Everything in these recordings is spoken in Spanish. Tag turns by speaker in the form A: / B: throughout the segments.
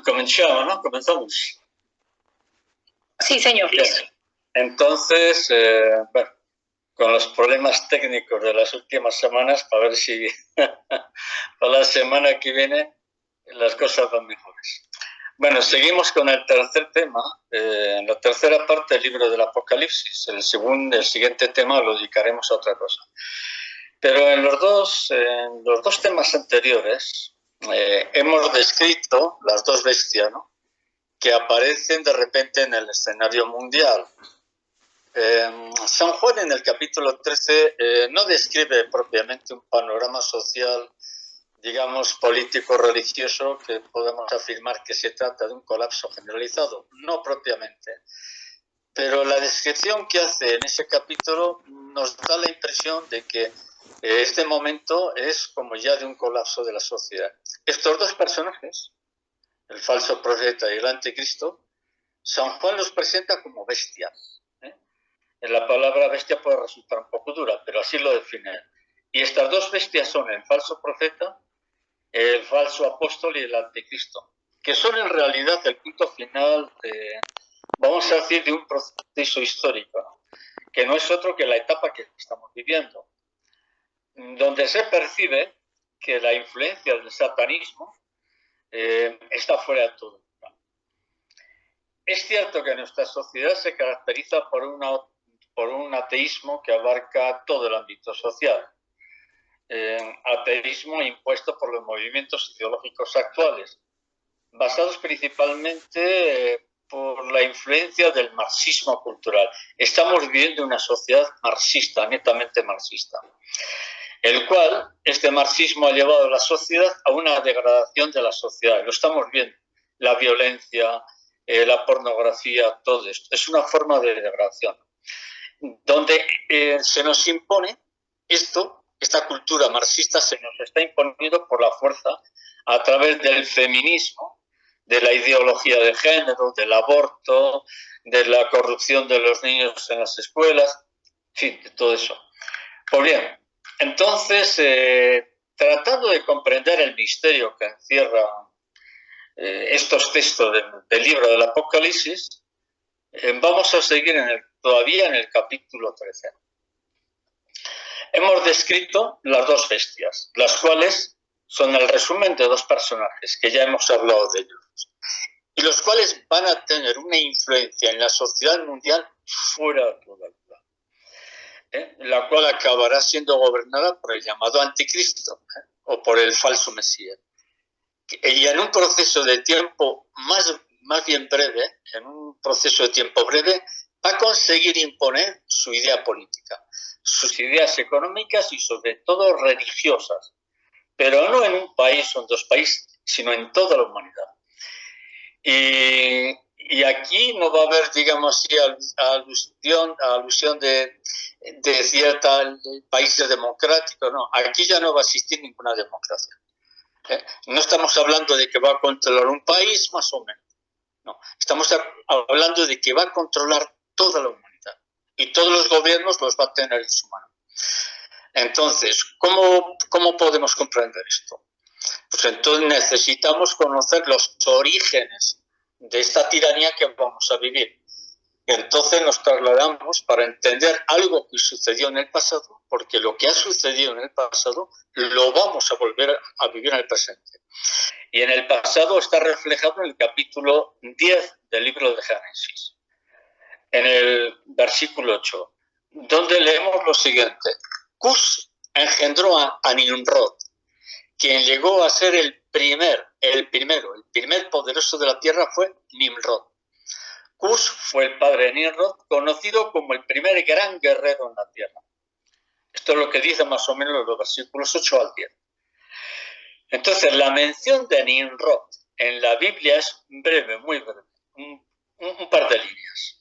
A: Comenzamos, ¿no? Comenzamos.
B: Sí, señor.
A: Bien. Entonces, bueno, con los problemas técnicos de las últimas semanas, para ver si para la semana que viene las cosas van mejores. Bueno, seguimos con el tercer tema, en la tercera parte del libro del Apocalipsis. El siguiente tema lo dedicaremos a otra cosa. Pero en los dos temas anteriores hemos descrito las dos bestias, ¿no?, que aparecen de repente en el escenario mundial. San Juan en el capítulo 13 no describe propiamente un panorama social, digamos, político-religioso, que podemos afirmar que se trata de un colapso generalizado, no propiamente. Pero la descripción que hace en ese capítulo nos da la impresión de que este momento es como ya de un colapso de la sociedad. Estos dos personajes, el falso profeta y el anticristo, San Juan los presenta como bestias. La palabra bestia puede resultar un poco dura, pero así lo define. Y estas dos bestias son el falso profeta, el falso apóstol y el anticristo, que son en realidad el punto final de, vamos a decir, de un proceso histórico, ¿no?, que no es otro que la etapa que estamos viviendo, donde se percibe que la influencia del satanismo está fuera de todo. Es cierto que nuestra sociedad se caracteriza por un ateísmo que abarca todo el ámbito social. Ateísmo impuesto por los movimientos ideológicos actuales, basados principalmente por la influencia del marxismo cultural. Estamos viviendo una sociedad marxista, netamente marxista, el cual este marxismo ha llevado a la sociedad a una degradación de la sociedad. Lo estamos viendo, la violencia, la pornografía, todo esto. Es una forma de degradación, donde se nos impone esta cultura marxista se nos está imponiendo por la fuerza a través del feminismo, de la ideología de género, del aborto, de la corrupción de los niños en las escuelas, en fin, de todo eso. Pues bien, entonces, tratando de comprender el misterio que encierra estos textos del libro del Apocalipsis, vamos a seguir todavía en el capítulo 13. Hemos descrito las dos bestias, las cuales son el resumen de dos personajes, que ya hemos hablado de ellos, y los cuales van a tener una influencia en la sociedad mundial fuera de toda duda, la cual acabará siendo gobernada por el llamado anticristo, o por el falso Mesías. Y en un proceso de tiempo más bien breve, va a conseguir imponer su idea política, sus ideas económicas y sobre todo religiosas, pero no en un país o en dos países, sino en toda la humanidad. Y aquí no va a haber, digamos así, alusión de ciertos países democráticos, no. Aquí ya no va a existir ninguna democracia. No estamos hablando de que va a controlar un país, más o menos. No, estamos hablando de que va a controlar toda la humanidad. Y todos los gobiernos los va a tener en su mano. Entonces, ¿cómo podemos comprender esto? Pues entonces necesitamos conocer los orígenes de esta tiranía que vamos a vivir. Y entonces nos trasladamos para entender algo que sucedió en el pasado, porque lo que ha sucedido en el pasado lo vamos a volver a vivir en el presente. Y en el pasado está reflejado en el capítulo 10 del libro de Génesis, en el versículo 8, donde leemos lo siguiente: Cus engendró a Nimrod, quien llegó a ser el primer poderoso de la tierra fue Nimrod. Cus fue el padre de Nimrod, conocido como el primer gran guerrero en la tierra. Esto es lo que dice más o menos los versículos 8 al 10. Entonces, la mención de Nimrod en la Biblia es breve, muy breve, un par de líneas.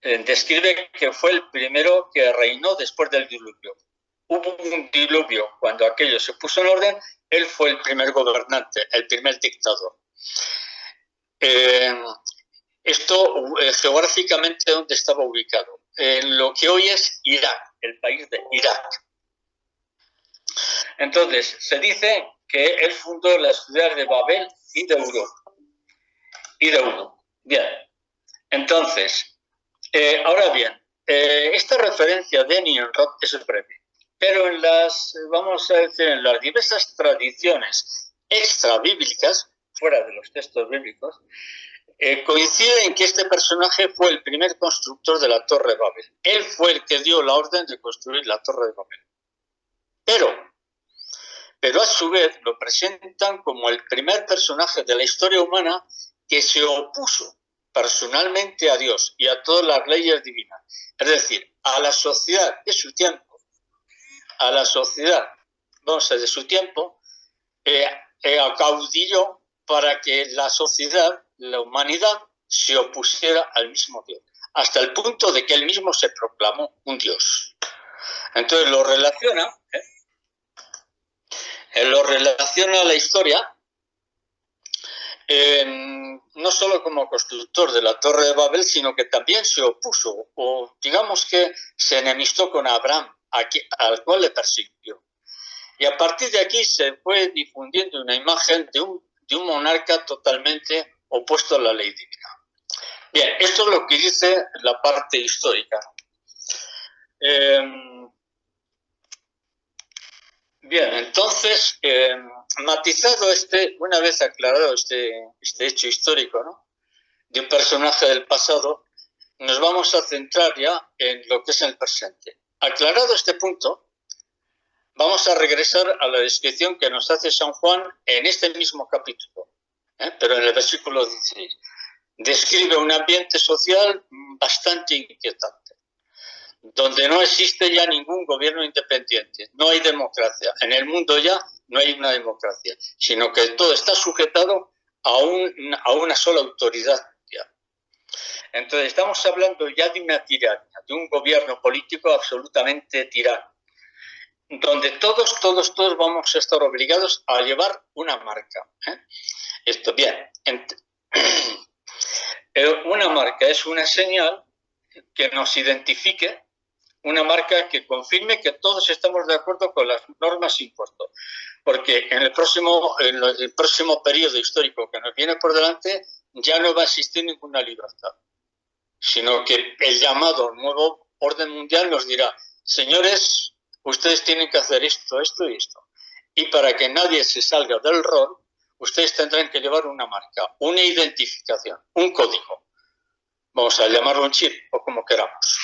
A: Describe que fue el primero que reinó después del diluvio. Hubo un diluvio cuando aquello se puso en orden, él fue el primer gobernante, el primer dictador. Esto geográficamente, ¿dónde estaba ubicado? En lo que hoy es Irak, el país de Irak. Entonces, se dice que él fundó la ciudad de Babel y de Europa. Bien, entonces, ahora bien, esta referencia de Nimrod es breve, pero en las, vamos a decir, en las diversas tradiciones extrabíblicas, fuera de los textos bíblicos, coincide en que este personaje fue el primer constructor de la Torre de Babel. Él fue el que dio la orden de construir la Torre de Babel. Pero a su vez lo presentan como el primer personaje de la historia humana que se opuso personalmente a Dios y a todas las leyes divinas. Es decir, a la sociedad de su tiempo, de su tiempo, acaudilló para que la sociedad, la humanidad, se opusiera al mismo Dios, hasta el punto de que él mismo se proclamó un Dios. Entonces lo relaciona a la historia, no solo como constructor de la Torre de Babel, sino que también se opuso, o digamos que se enemistó con Abraham, al cual le persiguió. Y a partir de aquí se fue difundiendo una imagen de un monarca totalmente opuesto a la ley divina. Bien, esto es lo que dice la parte histórica. Bien, entonces, matizado una vez aclarado este hecho histórico, ¿no?, de un personaje del pasado, nos vamos a centrar ya en lo que es el presente. Aclarado este punto, vamos a regresar a la descripción que nos hace San Juan en este mismo capítulo, pero en el versículo 16. Describe un ambiente social bastante inquietante, donde no existe ya ningún gobierno independiente, no hay democracia. En el mundo ya no hay una democracia, sino que todo está sujetado a una sola autoridad mundial. Entonces estamos hablando ya de una tiranía, de un gobierno político absolutamente tirano, donde todos vamos a estar obligados a llevar una marca. Esto, bien, una marca es una señal que nos identifique, una marca que confirme que todos estamos de acuerdo con las normas impuestas. Porque en el próximo periodo histórico que nos viene por delante ya no va a existir ninguna libertad, sino que el llamado nuevo orden mundial nos dirá: señores, ustedes tienen que hacer esto, esto y esto. Y para que nadie se salga del rol, ustedes tendrán que llevar una marca, una identificación, un código. Vamos a llamarlo un chip o como queramos.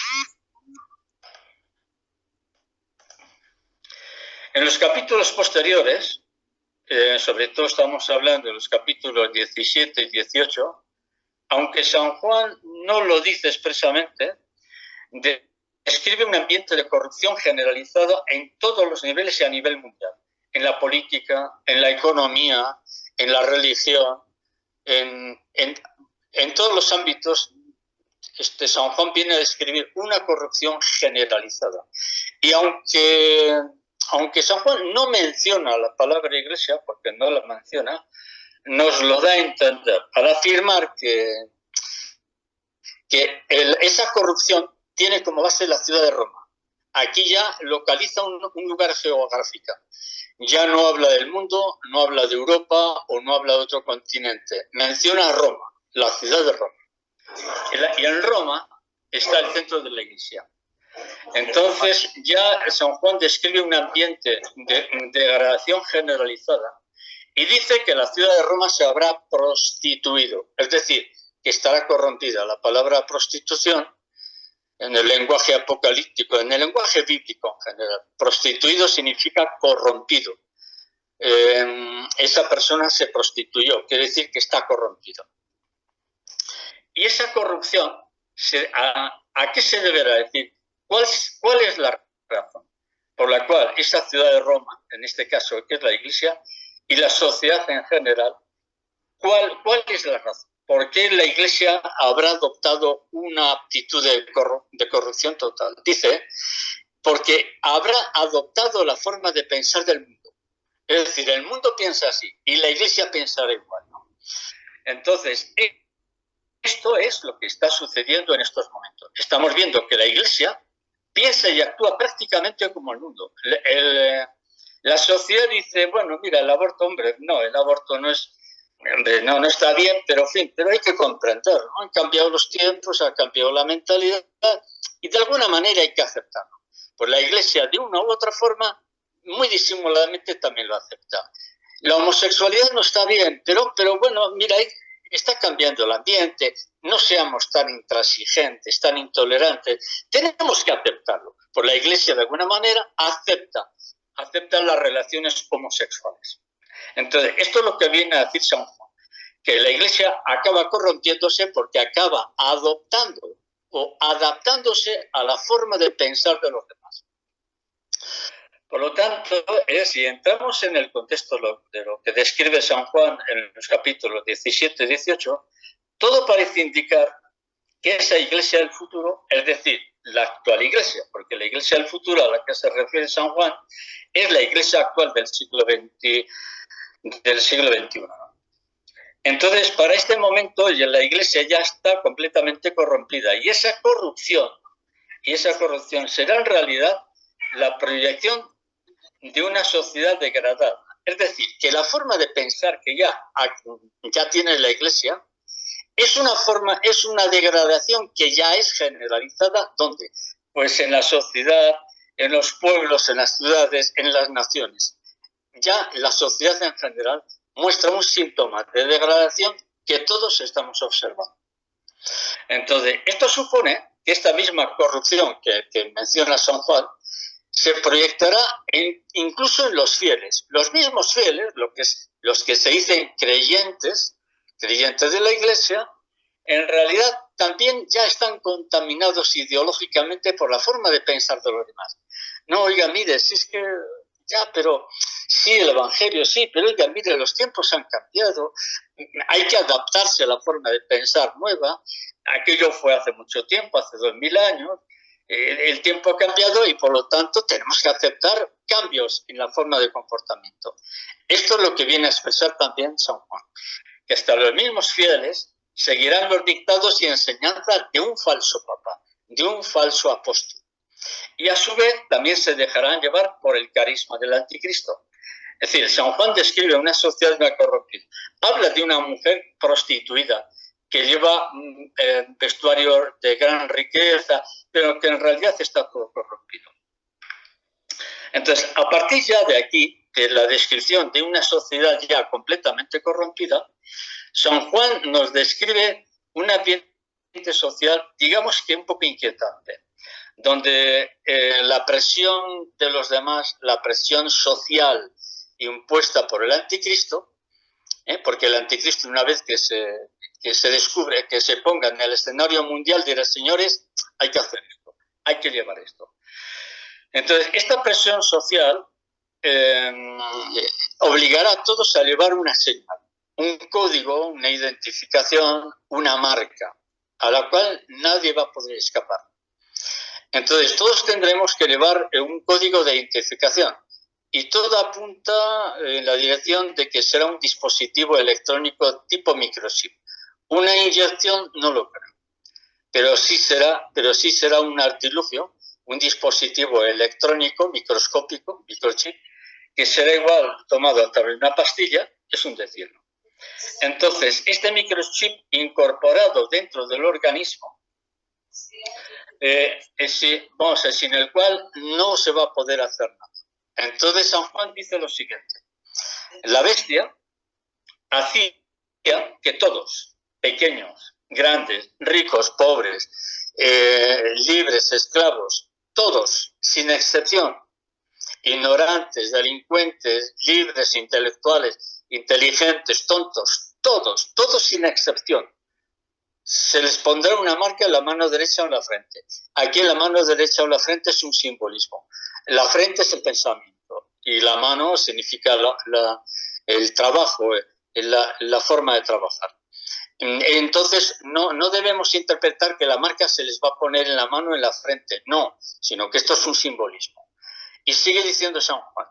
A: En los capítulos posteriores, sobre todo estamos hablando de los capítulos 17 y 18, aunque San Juan no lo dice expresamente, describe un ambiente de corrupción generalizado en todos los niveles y a nivel mundial. En la política, en la economía, en la religión, en todos los ámbitos. San Juan viene a describir una corrupción generalizada. Y aunque San Juan no menciona la palabra iglesia, porque no la menciona, nos lo da a entender al afirmar que esa corrupción tiene como base la ciudad de Roma. Aquí ya localiza un lugar geográfico. Ya no habla del mundo, no habla de Europa o no habla de otro continente. Menciona a Roma, la ciudad de Roma. Y en Roma está el centro de la iglesia. Entonces ya San Juan describe un ambiente de degradación generalizada y dice que la ciudad de Roma se habrá prostituido, es decir, que estará corrompida. La palabra prostitución, en el lenguaje apocalíptico, en el lenguaje bíblico en general, prostituido significa corrompido. Esa persona se prostituyó, quiere decir que está corrompido. Y esa corrupción, ¿a qué se deberá decir? ¿Cuál es la razón por la cual esa ciudad de Roma, en este caso que es la Iglesia, y la sociedad en general, cuál es la razón? ¿Por qué la Iglesia habrá adoptado una actitud de corrupción total? Dice, porque habrá adoptado la forma de pensar del mundo. Es decir, el mundo piensa así y la Iglesia pensará igual, ¿no? Entonces, esto es lo que está sucediendo en estos momentos. Estamos viendo que la Iglesia piensa y actúa prácticamente como el mundo. La sociedad dice, bueno, mira, el aborto, hombre, no, el aborto no es No, no está bien, pero en fin, pero hay que comprender, ¿no? Han cambiado los tiempos, ha cambiado la mentalidad y de alguna manera hay que aceptarlo. Pues la Iglesia, de una u otra forma, muy disimuladamente también lo acepta. La homosexualidad no está bien, pero bueno, mira, está cambiando el ambiente, no seamos tan intransigentes, tan intolerantes, tenemos que aceptarlo. Pues la Iglesia, de alguna manera, acepta las relaciones homosexuales. Entonces, esto es lo que viene a decir San Juan, que la Iglesia acaba corrompiéndose porque acaba adoptando o adaptándose a la forma de pensar de los demás. Por lo tanto, si entramos en el contexto de lo que describe San Juan en los capítulos 17 y 18, todo parece indicar que esa Iglesia del futuro, es decir, la actual Iglesia, porque la Iglesia del futuro a la que se refiere San Juan es la Iglesia actual del siglo XXI. Entonces, para este momento la Iglesia ya está completamente corrompida y esa corrupción será en realidad la proyección de una sociedad degradada. Es decir, que la forma de pensar que ya tiene la Iglesia es una degradación que ya es generalizada. ¿Dónde? Pues en la sociedad, en los pueblos, en las ciudades, en las naciones. Ya la sociedad en general muestra un síntoma de degradación que todos estamos observando. Entonces, esto supone que esta misma corrupción que menciona San Juan se proyectará incluso en los fieles. Los mismos fieles, los que se dicen creyentes de la Iglesia, en realidad también ya están contaminados ideológicamente por la forma de pensar de los demás. No, oiga, mire, si es que ya, pero sí, el Evangelio sí, pero oiga, mire, los tiempos han cambiado, hay que adaptarse a la forma de pensar nueva. Aquello fue hace mucho tiempo, hace 2000 años, el tiempo ha cambiado y por lo tanto tenemos que aceptar cambios en la forma de comportamiento. Esto es lo que viene a expresar también San Juan, que hasta los mismos fieles seguirán los dictados y enseñanzas de un falso papa, de un falso apóstol. Y a su vez también se dejarán llevar por el carisma del anticristo. Es decir, San Juan describe una sociedad corrompida. Habla de una mujer prostituida que lleva vestuario de gran riqueza, pero que en realidad está todo corrompido. Entonces, a partir ya de aquí, de la descripción de una sociedad ya completamente corrompida, San Juan nos describe un ambiente social, digamos que un poco inquietante, donde la presión de los demás, la presión social impuesta por el anticristo, porque el anticristo, una vez que se descubre, que se ponga en el escenario mundial, dirá, señores, hay que hacer esto, hay que llevar esto. Entonces, esta presión social obligará a todos a llevar una señal, un código, una identificación, una marca, a la cual nadie va a poder escapar. Entonces, todos tendremos que llevar un código de identificación y todo apunta en la dirección de que será un dispositivo electrónico tipo microchip. Una inyección no lo creo, pero sí será un artilugio, un dispositivo electrónico microscópico, microchip, que será igual tomado a través de una pastilla, es un decir. Entonces, este microchip incorporado dentro del organismo, sin el cual no se va a poder hacer nada. Entonces San Juan dice lo siguiente: la bestia hacía que todos, pequeños, grandes, ricos, pobres, libres, esclavos, todos, sin excepción, ignorantes, delincuentes, libres, intelectuales, inteligentes, tontos, todos sin excepción, se les pondrá una marca en la mano derecha o en la frente. Aquí en la mano derecha o en la frente es un simbolismo. La frente es el pensamiento y la mano significa el trabajo, la forma de trabajar. Entonces, no debemos interpretar que la marca se les va a poner en la mano o en la frente, no, sino que esto es un simbolismo. Y sigue diciendo San Juan,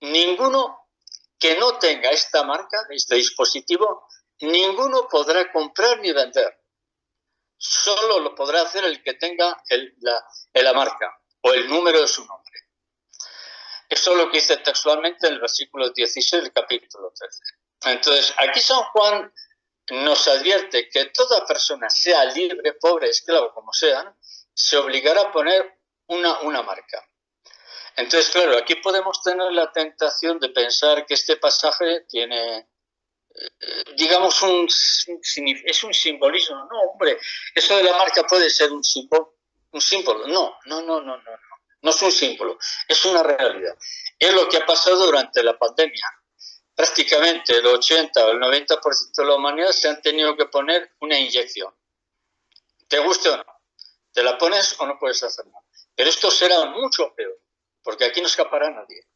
A: ninguno que no tenga esta marca, este dispositivo, ninguno podrá comprar ni vender. Solo lo podrá hacer el que tenga la marca o el número de su nombre. Eso es lo que dice textualmente en el versículo 16 del capítulo 13. Entonces, aquí San Juan nos advierte que toda persona, sea libre, pobre, esclavo, como sean, se obligará a poner una marca. Entonces, claro, aquí podemos tener la tentación de pensar que este pasaje tiene, digamos, es un simbolismo. No, hombre, eso de la marca puede ser un símbolo. No. No es un símbolo, es una realidad. Es lo que ha pasado durante la pandemia. Prácticamente el 80 o el 90% de la humanidad se han tenido que poner una inyección. ¿Te guste o no? ¿Te la pones o no puedes hacer nada? Pero esto será mucho peor, porque aquí no escapará nadie.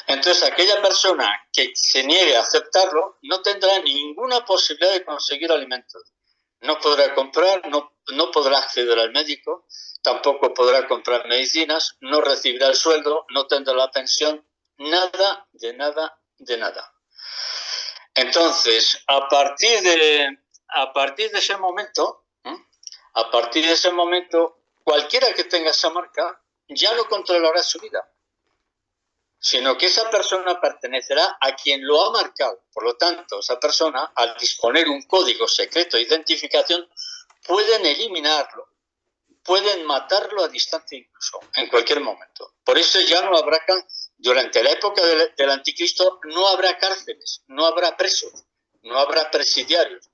A: Entonces, aquella persona que se niegue a aceptarlo no tendrá ninguna posibilidad de conseguir alimentos. No podrá comprar, no podrá acceder al médico, tampoco podrá comprar medicinas, no recibirá el sueldo, no tendrá la pensión, nada, de nada, de nada. Entonces, a partir de ese momento, cualquiera que tenga esa marca ya no controlará su vida, sino que esa persona pertenecerá a quien lo ha marcado. Por lo tanto, esa persona, al disponer un código secreto de identificación, pueden eliminarlo, pueden matarlo a distancia incluso, en cualquier momento. Por eso ya no habrá, durante la época del anticristo, no habrá cárceles, no habrá presos, no habrá presidiarios,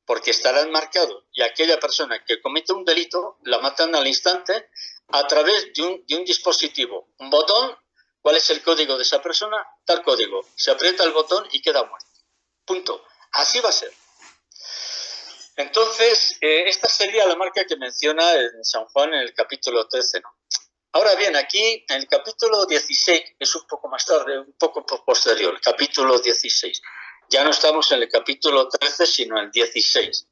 A: porque estarán marcados y aquella persona que comete un delito la matan al instante a través de un dispositivo, un botón. ¿Cuál es el código de esa persona? Tal código. Se aprieta el botón y queda muerto. Punto. Así va a ser. Entonces, esta sería la marca que menciona en San Juan en el capítulo 13, ¿no? Ahora bien, aquí en el capítulo 16, es un poco más tarde, un poco posterior, capítulo 16. Ya no estamos en el capítulo 13, sino en el 16,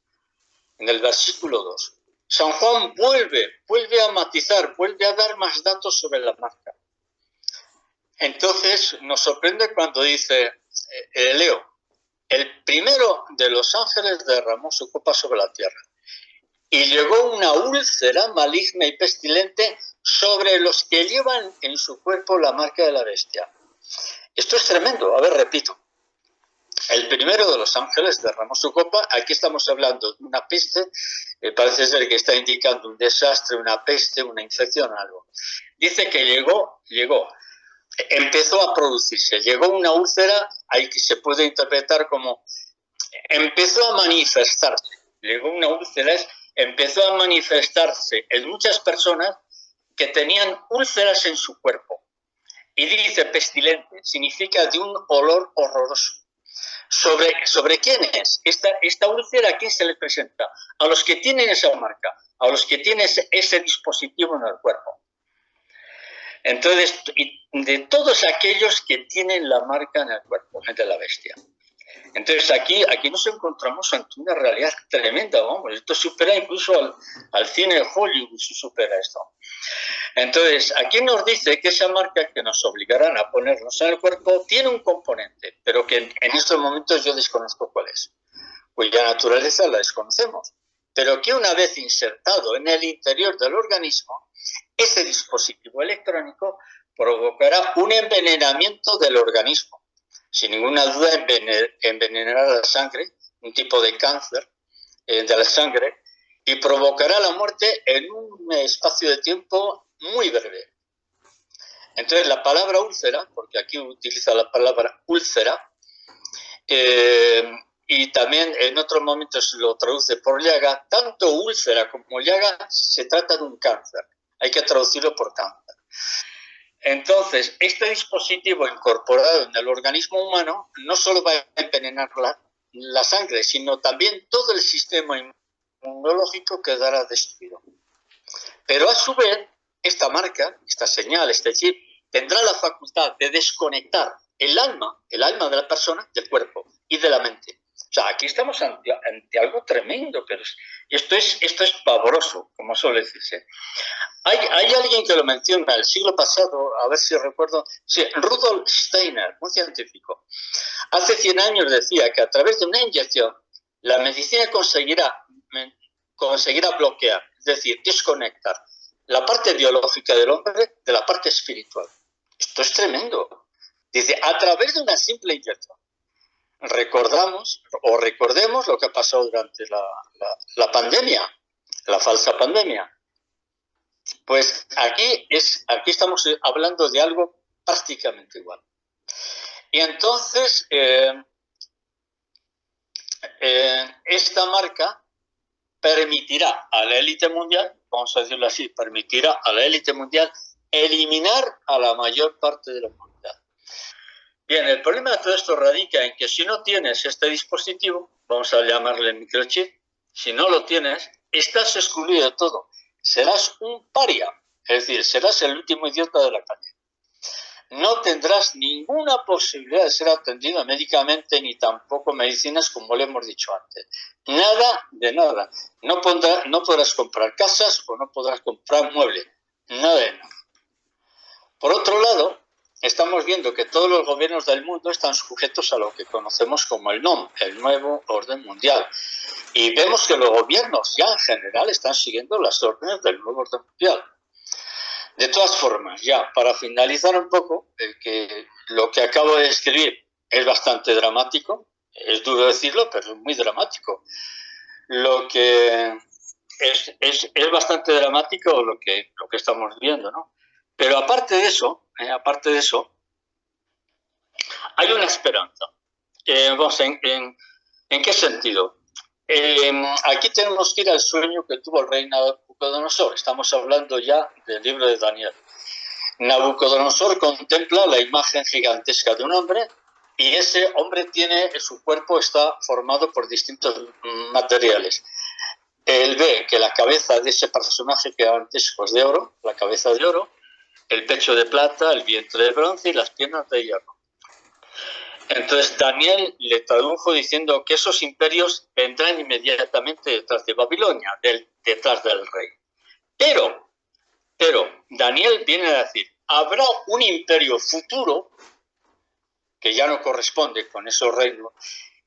A: en el versículo 2. San Juan vuelve a matizar, vuelve a dar más datos sobre la marca. Entonces nos sorprende cuando dice, leo, el primero de los ángeles derramó su copa sobre la tierra y llegó una úlcera maligna y pestilente sobre los que llevan en su cuerpo la marca de la bestia. Esto es tremendo. A ver, repito. El primero de los ángeles derramó su copa. Aquí estamos hablando de una peste. Parece ser que está indicando un desastre, una peste, una infección, algo. Dice que llegó. Empezó a producirse, llegó una úlcera, ahí que se puede interpretar como empezó a manifestarse, llegó una úlcera, empezó a manifestarse en muchas personas que tenían úlceras en su cuerpo. Y dice pestilente, significa de un olor horroroso. ¿Sobre quién es? Esta úlcera, ¿a quién se le presenta? A los que tienen esa marca, a los que tienen ese dispositivo en el cuerpo. Entonces, de todos aquellos que tienen la marca en el cuerpo de la bestia. Entonces, aquí nos encontramos ante una realidad tremenda, vamos. Esto supera incluso al cine de Hollywood, supera esto. Entonces, aquí nos dice que esa marca que nos obligarán a ponernos en el cuerpo tiene un componente, pero que en estos momentos yo desconozco cuál es. Cuya naturaleza la desconocemos, pero que una vez insertado en el interior del organismo, ese dispositivo electrónico provocará un envenenamiento del organismo. Sin ninguna duda envenenará la sangre, un tipo de cáncer de la sangre, y provocará la muerte en un espacio de tiempo muy breve. Entonces la palabra úlcera, porque aquí utiliza la palabra úlcera, y también en otros momentos lo traduce por llaga, tanto úlcera como llaga se trata de un cáncer. Hay que traducirlo por cáncer. Entonces, este dispositivo incorporado en el organismo humano no solo va a envenenar la sangre, sino también todo el sistema inmunológico quedará destruido. Pero a su vez, esta marca, esta señal, este chip, tendrá la facultad de desconectar el alma de la persona del cuerpo y de la mente. O sea, aquí estamos ante algo tremendo, pero esto es pavoroso, como suele decirse. Hay alguien que lo menciona el siglo pasado, a ver si recuerdo, sí, Rudolf Steiner, un científico. Hace 100 años decía que a través de una inyección la medicina conseguirá bloquear, es decir, desconectar la parte biológica del hombre de la parte espiritual. Esto es tremendo. Dice, a través de una simple inyección. recordemos lo que ha pasado durante la pandemia, la falsa pandemia. Pues aquí estamos hablando de algo prácticamente igual. Y entonces, esta marca permitirá a la élite mundial, vamos a decirlo así, permitirá a la élite mundial eliminar a la mayor parte de la humanidad. Bien, el problema de todo esto radica en que si no tienes este dispositivo, vamos a llamarle microchip, si no lo tienes, estás excluido de todo. Serás un paria, es decir, serás el último idiota de la calle. No tendrás ninguna posibilidad de ser atendido médicamente ni tampoco medicinas, como le hemos dicho antes. Nada de nada. No podrás comprar casas o no podrás comprar muebles. Nada de nada. Por otro lado, estamos viendo que todos los gobiernos del mundo están sujetos a lo que conocemos como el NOM, el Nuevo Orden Mundial. Y vemos que los gobiernos ya en general están siguiendo las órdenes del Nuevo Orden Mundial. De todas formas, ya para finalizar un poco, que lo que acabo de escribir es bastante dramático, es duro decirlo, pero es muy dramático. Lo que es bastante dramático lo que estamos viendo, ¿no? Pero aparte de eso, hay una esperanza. ¿En qué sentido? Aquí tenemos que ir al sueño que tuvo el rey Nabucodonosor. Estamos hablando ya del libro de Daniel. Nabucodonosor contempla la imagen gigantesca de un hombre y ese hombre su cuerpo está formado por distintos materiales. Él ve que la cabeza de ese personaje gigantesco es de oro, la cabeza de oro, el pecho de plata, el vientre de bronce y las piernas de hierro. Entonces Daniel le tradujo diciendo que esos imperios vendrán inmediatamente detrás de Babilonia, detrás del rey. Pero Daniel viene a decir, habrá un imperio futuro, que ya no corresponde con esos reinos,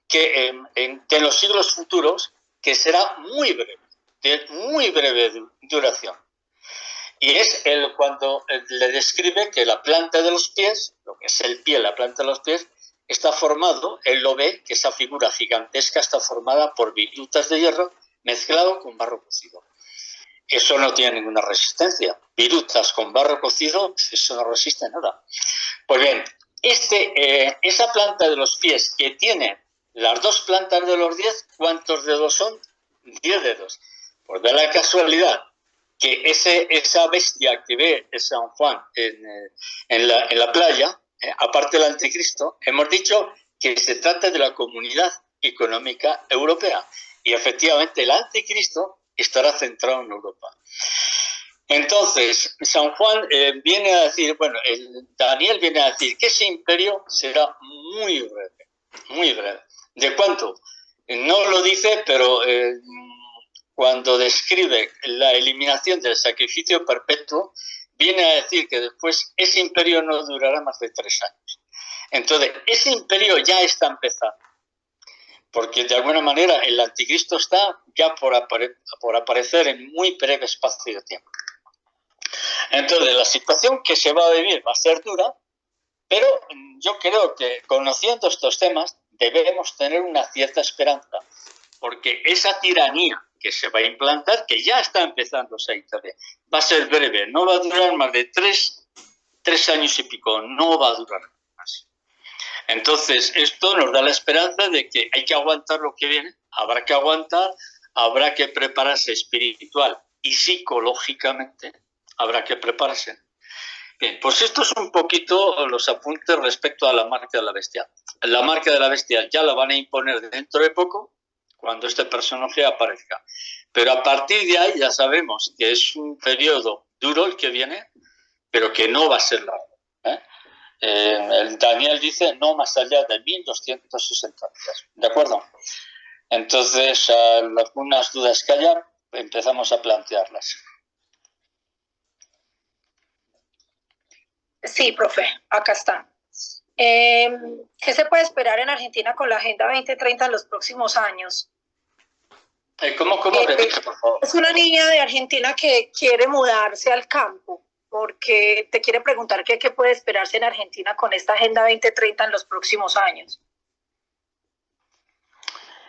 A: que en los siglos futuros, que será muy breve, de muy breve duración. Y es cuando le describe que la planta de los pies, lo que es el pie, la planta de los pies, está formado, él lo ve, que esa figura gigantesca está formada por virutas de hierro mezclado con barro cocido. Eso no tiene ninguna resistencia. Virutas con barro cocido, eso no resiste nada. Pues bien, esa planta de los pies que tiene las dos plantas de los 10, ¿cuántos dedos son? 10 dedos. Pues da la casualidad que esa bestia que ve San Juan en la playa, aparte del anticristo, hemos dicho que se trata de la Comunidad Económica Europea. Y efectivamente el anticristo estará centrado en Europa. Entonces, San Juan viene a decir, Daniel viene a decir que ese imperio será muy breve, muy breve. ¿De cuánto? No lo dice, pero cuando describe la eliminación del sacrificio perpetuo, viene a decir que después ese imperio no durará más de 3 años. Entonces, ese imperio ya está empezando. Porque de alguna manera el anticristo está ya por aparecer en muy breve espacio de tiempo. Entonces la situación que se va a vivir va a ser dura, pero yo creo que conociendo estos temas debemos tener una cierta esperanza, porque esa tiranía que se va a implantar, que ya está empezando a instalar, va a ser breve, no va a durar más de 3 años y pico, no va a durar más. Entonces, esto nos da la esperanza de que hay que aguantar lo que viene, habrá que aguantar, habrá que prepararse espiritual y psicológicamente, habrá que prepararse. Bien, pues esto es un poquito los apuntes respecto a la marca de la bestia. La marca de la bestia ya la van a imponer dentro de poco, cuando este personaje aparezca. Pero a partir de ahí ya sabemos que es un periodo duro el que viene, pero que no va a ser largo, el Daniel dice no más allá de 1260 días, ¿de acuerdo? Entonces, algunas dudas que haya, empezamos a plantearlas.
B: Sí, profe, acá está. ¿Qué se puede esperar en Argentina con la Agenda 2030 en los próximos años?
A: ¿Cómo repite, por favor?
B: Es una niña de Argentina que quiere mudarse al campo, porque te quiere preguntar qué puede esperarse en Argentina con esta Agenda 2030 en los próximos años.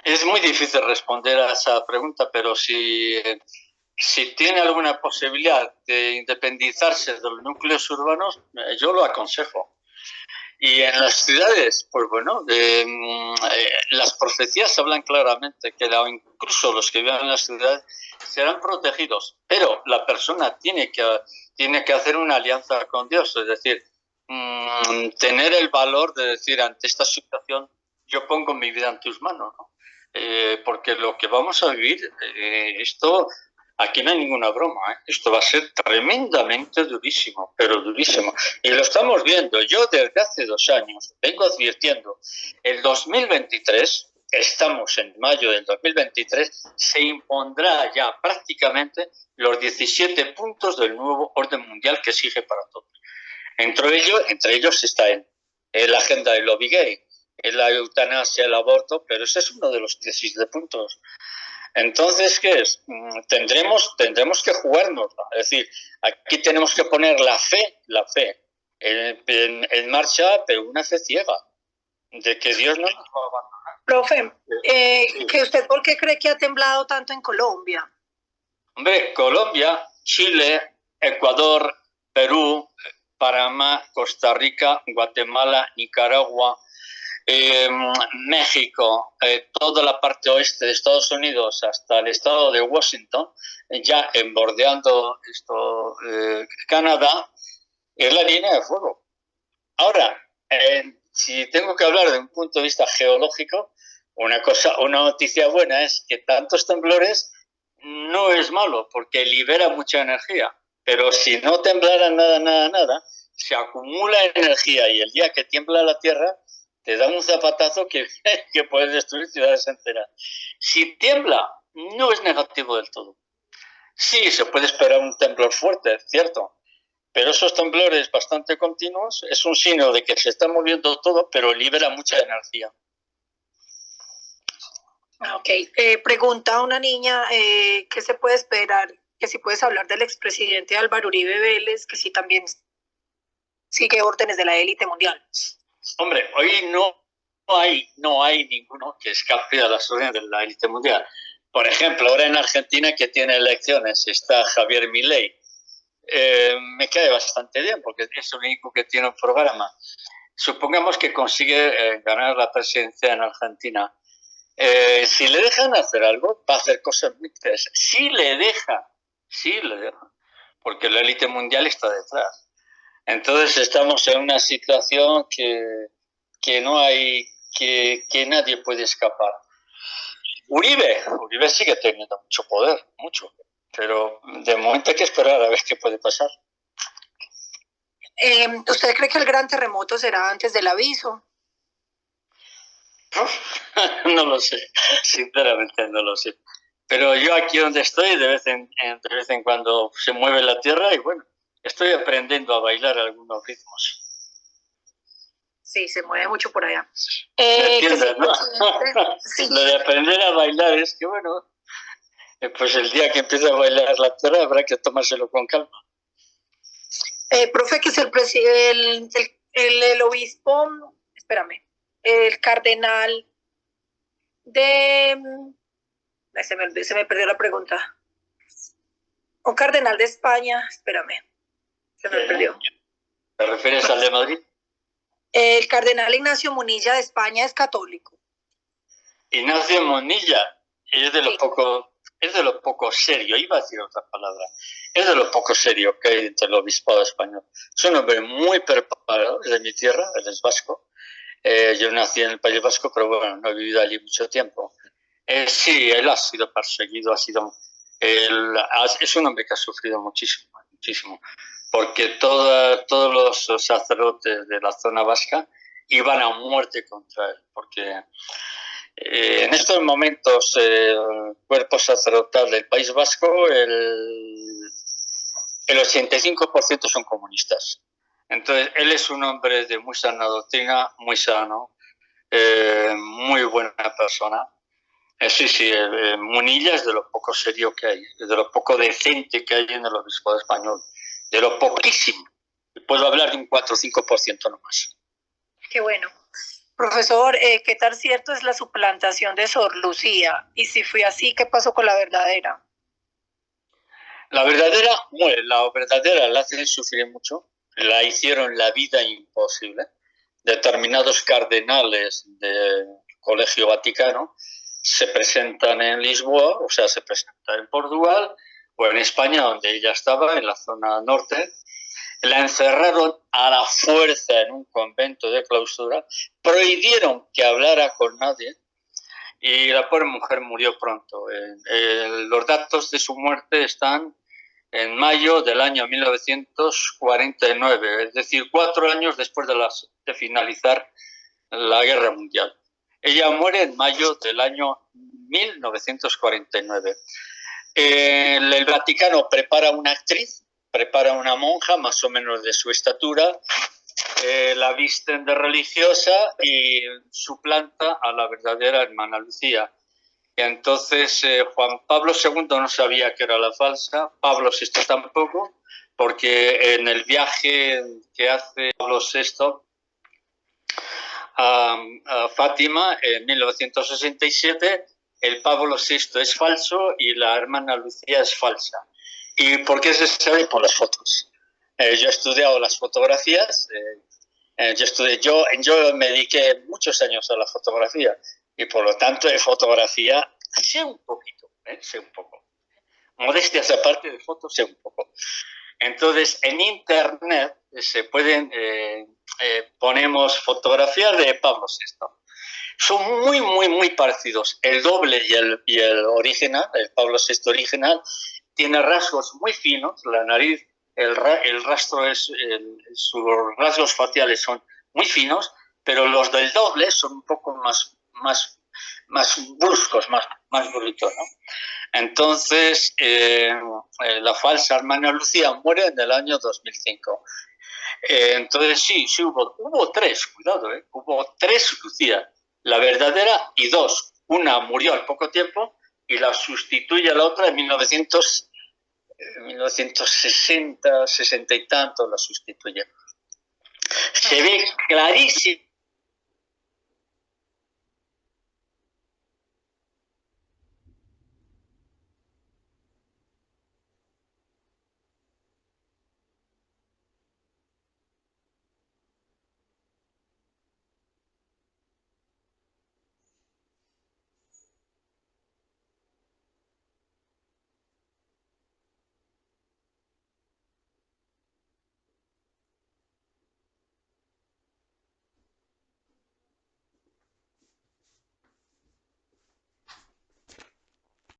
A: Es muy difícil responder a esa pregunta, pero si tiene alguna posibilidad de independizarse de los núcleos urbanos, yo lo aconsejo. Y en las ciudades, pues bueno, las profecías hablan claramente que incluso los que viven en las ciudades serán protegidos, pero la persona tiene que hacer una alianza con Dios, es decir, tener el valor de decir ante esta situación, yo pongo mi vida en tus manos, ¿no? Porque lo que vamos a vivir, aquí no hay ninguna broma, ¿eh? Esto va a ser tremendamente durísimo, pero durísimo. Y lo estamos viendo. Yo desde hace 2 años vengo advirtiendo, el 2023, estamos en mayo del 2023, se impondrá ya prácticamente los 17 puntos del nuevo orden mundial que exige para todos. Entre ellos está la agenda del lobby gay, la eutanasia, el aborto, pero ese es uno de los 17 puntos. Entonces, ¿qué es? Tendremos que jugarnos, ¿no? Es decir, aquí tenemos que poner la fe en marcha, pero una fe ciega, de que Dios no nos va a abandonar.
B: Profe, ¿que usted por qué cree que ha temblado tanto en Colombia?
A: Hombre, Colombia, Chile, Ecuador, Perú, Panamá, Costa Rica, Guatemala, Nicaragua, México, toda la parte oeste de Estados Unidos hasta el estado de Washington, ya bordeando Canadá, es la línea de fuego. Ahora, si tengo que hablar de un punto de vista geológico, una noticia buena es que tantos temblores no es malo, porque libera mucha energía. Pero si no temblara nada, se acumula energía y el día que tiembla la Tierra, te da un zapatazo que puede destruir ciudades enteras. Si tiembla, no es negativo del todo. Sí, se puede esperar un temblor fuerte, cierto, pero esos temblores bastante continuos es un signo de que se está moviendo todo, pero libera mucha energía.
B: Ok, pregunta a una niña, ¿qué se puede esperar? Que si puedes hablar del expresidente Álvaro Uribe Vélez, que si también sigue órdenes de la élite mundial.
A: Hombre, hoy no hay ninguno que escape a las órdenes de la élite mundial. Por ejemplo, ahora en Argentina, que tiene elecciones, está Javier Milei. Me cae bastante bien, porque es el único que tiene un programa. Supongamos que consigue ganar la presidencia en Argentina. Si le dejan hacer algo, va a hacer cosas muy interesantes. Sí le deja, porque la élite mundial está detrás. Entonces estamos en una situación que no hay, que nadie puede escapar. Uribe sigue teniendo mucho poder, mucho, pero de momento hay que esperar a ver qué puede pasar.
B: ¿Usted cree que el gran terremoto será antes del aviso?
A: No lo sé, sinceramente no lo sé. Pero yo aquí donde estoy, de vez en cuando se mueve la tierra y bueno, estoy aprendiendo a bailar algunos ritmos.
B: Sí, se mueve mucho por allá.
A: ¿Me entiendes, no?
B: Sí.
A: Lo de aprender a bailar es que bueno, pues el día que empiece a bailar la tierra habrá que tomárselo con calma.
B: Profe, que es el obispo, espérame, el cardenal de... Se me perdió la pregunta. Un cardenal de España, espérame, se me perdió.
A: ¿Te refieres al de Madrid?
B: El cardenal Ignacio Munilla de España es católico.
A: Ignacio Munilla es de lo poco serio, iba a decir otra palabra, es de lo poco serio que hay entre el obispado español. Es un hombre muy preparado, es de mi tierra, él es vasco. Yo nací en el País Vasco, pero bueno, no he vivido allí mucho tiempo. Sí, él ha sido perseguido, es un hombre que ha sufrido muchísimo, porque todos los sacerdotes de la zona vasca iban a muerte contra él, porque en estos momentos el cuerpo sacerdotal del País Vasco, el 85% son comunistas. Entonces, él es un hombre de muy sana doctrina, muy sano, muy buena persona. Sí, Munilla es de lo poco serio que hay, de lo poco decente que hay en el obispado español, de lo poquísimo. Puedo hablar de un 4 o 5% nomás.
B: Qué bueno. Profesor, ¿qué tan cierto es la suplantación de Sor Lucía? Y si fue así, ¿qué pasó con la verdadera?
A: La verdadera la hacen sufrir mucho, la hicieron la vida imposible. Determinados cardenales del Colegio Vaticano se presentan en Lisboa, o sea, se presentan en Portugal o en España, donde ella estaba, en la zona norte. La encerraron a la fuerza en un convento de clausura, prohibieron que hablara con nadie y la pobre mujer murió pronto. Los datos de su muerte están en mayo del año 1949, es decir, 4 años después de finalizar la Guerra Mundial. Ella muere en mayo del año 1949. El Vaticano prepara una actriz, prepara una monja más o menos de su estatura, la visten de religiosa y suplanta a la verdadera hermana Lucía. Y entonces Juan Pablo II no sabía que era la falsa, Pablo VI tampoco, porque en el viaje que hace Pablo VI a Fátima en 1967, el Pablo VI es falso y la hermana Lucía es falsa. ¿Y por qué se sabe? Por las fotos. Yo he estudiado las fotografías, yo me dediqué muchos años a la fotografía y por lo tanto de fotografía sé un poquito, sé un poco. Modestias aparte de fotos, sé un poco. Entonces, en internet se pueden, ponemos fotografías de Pablo VI. Son muy, muy, muy parecidos. El doble y el original, el Pablo VI original, tiene rasgos muy finos, la nariz, el rastro sus rasgos faciales son muy finos, pero los del doble son un poco más bruscos, más brutos, ¿no? Entonces, la falsa hermana Lucía muere en el año 2005. Entonces, sí, hubo tres, cuidado, hubo tres Lucía, la verdadera y dos. Una murió al poco tiempo y la sustituye a la otra en 1960, 60 y tanto la sustituye. Se ve clarísimo